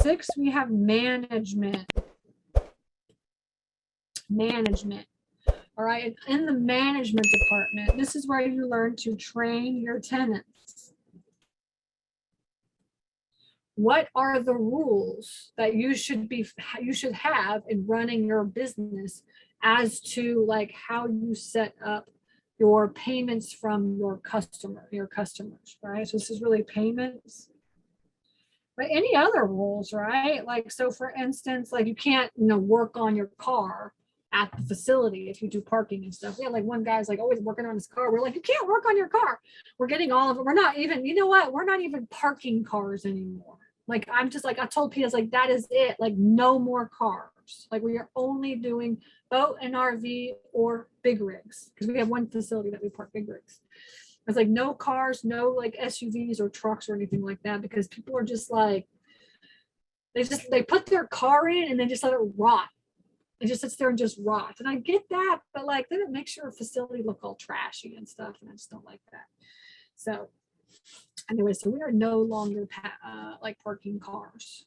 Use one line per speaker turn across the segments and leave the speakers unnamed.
6, we have management. Management. All right, and in the management department, this is where you learn to train your tenants. What are the rules that you should have in running your business as to like how you set up your payments from your customers, right? So this is really payments. But any other rules, right? Like, so for instance, like you can't, work on your car at the facility if you do parking and stuff. Yeah, like one guy's like always working on his car. We're like, you can't work on your car. We're getting all of it. We're not even, you know what? We're not even parking cars anymore. Like, I'm just like, I told Peter, like, that is it. Like, no more cars. Like, we are only doing boat and RV or big rigs, because we have one facility that we park big rigs. It's like no cars, no like SUVs or trucks or anything like that, because people are just like, they put their car in and then just let it rot. It just sits there and just rots. And I get that, but like then it makes your facility look all trashy and stuff, and I just don't like that. So anyway, so we are no longer like parking cars.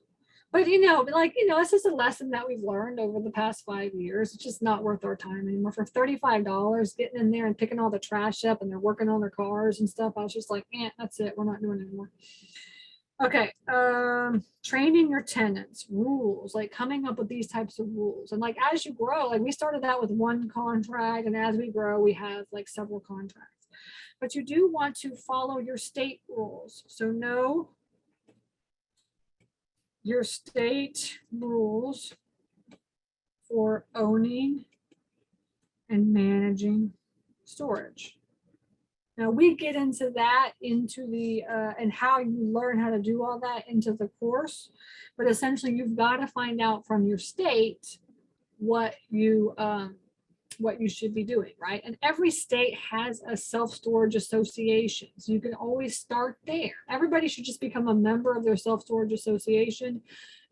But it's just a lesson that we've learned over the past 5 years. It's just not worth our time anymore. For $35, getting in there and picking all the trash up, and they're working on their cars and stuff, I was just like, that's it. We're not doing it anymore. Okay, training your tenants, rules, like coming up with these types of rules. And like as you grow, like we started out with one contract, and as we grow, we have like several contracts. But you do want to follow your state rules. So know your state rules for owning and managing storage. Now we get into that, into the and how you learn how to do all that into the course, but essentially you've got to find out from your state what you should be doing, right? And every state has a self-storage association, so you can always start there. Everybody should just become a member of their self-storage association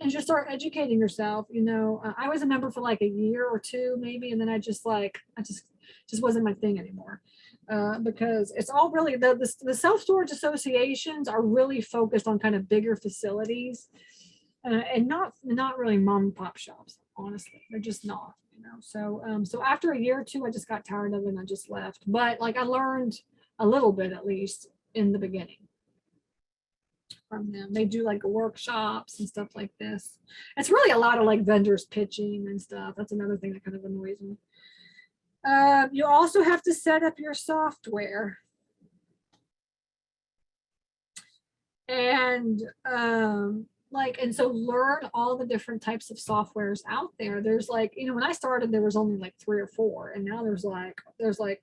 and just start educating yourself. I was a member for like a year or two maybe, and then I just wasn't my thing anymore. Because it's all really the self-storage associations are really focused on kind of bigger facilities, and not really mom and pop shops. Honestly, they're just not. So after a year or two, I just got tired of it and I just left. But like I learned a little bit, at least in the beginning, from them. They do like workshops and stuff like this. It's really a lot of like vendors pitching and stuff. That's another thing that kind of annoys me. You also have to set up your software. And and so learn all the different types of softwares out there. There's like, when I started, there was only like 3 or 4, and now there's like,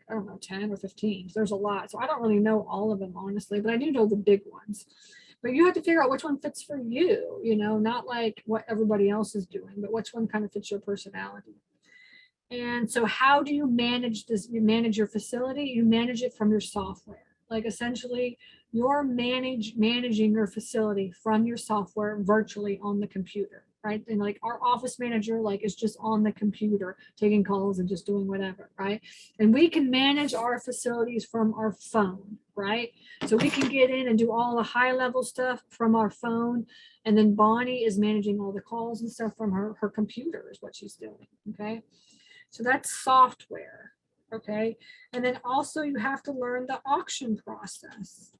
I don't know, 10 or 15. So there's a lot. So I don't really know all of them, honestly, but I do know the big ones. But you have to figure out which one fits for you, not like what everybody else is doing, but which one kind of fits your personality. And so how do you manage this? You manage your facility, you manage it from your software. Like essentially you're managing your facility from your software virtually on the computer, right? And like our office manager is just on the computer taking calls and just doing whatever, right? And we can manage our facilities from our phone, right? So we can get in and do all the high level stuff from our phone. And then Bonnie is managing all the calls and stuff from her computer is what she's doing, okay? So that's software, okay? And then also you have to learn the auction process.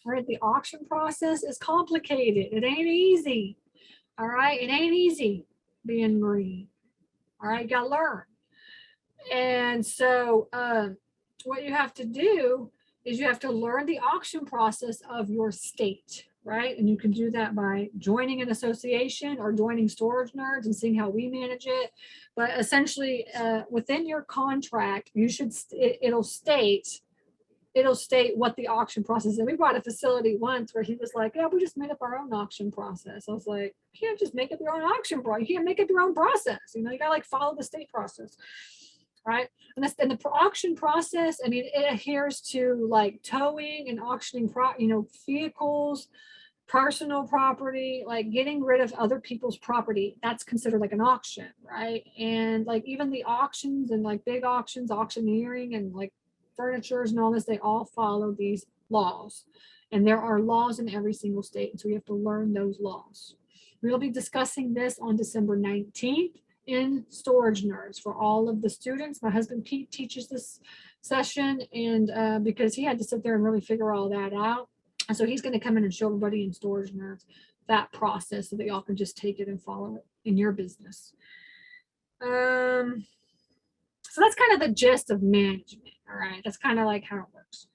All right, the auction process is complicated. It ain't easy, all right? It ain't easy being green, all right? You gotta learn. And so what you have to do is you have to learn the auction process of your state, right? And you can do that by joining an association or joining Storage Nerds and seeing how we manage it. But essentially, within your contract, it'll state what the auction process is. And we bought a facility once where he was like, yeah, we just made up our own auction process. I was like, you can't just make up your own auction process. You can't make up your own process. You gotta follow the state process. Right. And the auction process, it adheres to towing and auctioning, vehicles, personal property, getting rid of other people's property. That's considered an auction. Right. And even the auctions and big auctions, auctioneering and furnitures and all this, they all follow these laws. And there are laws in every single state. And so we have to learn those laws. We'll be discussing this on December 19th in Storage Nerds for all of the students. My husband Pete teaches this session, and because he had to sit there and really figure all that out. And so he's going to come in and show everybody in Storage Nerds that process so that y'all can just take it and follow it in your business. So that's kind of the gist of management. All right. That's kind of like how it works.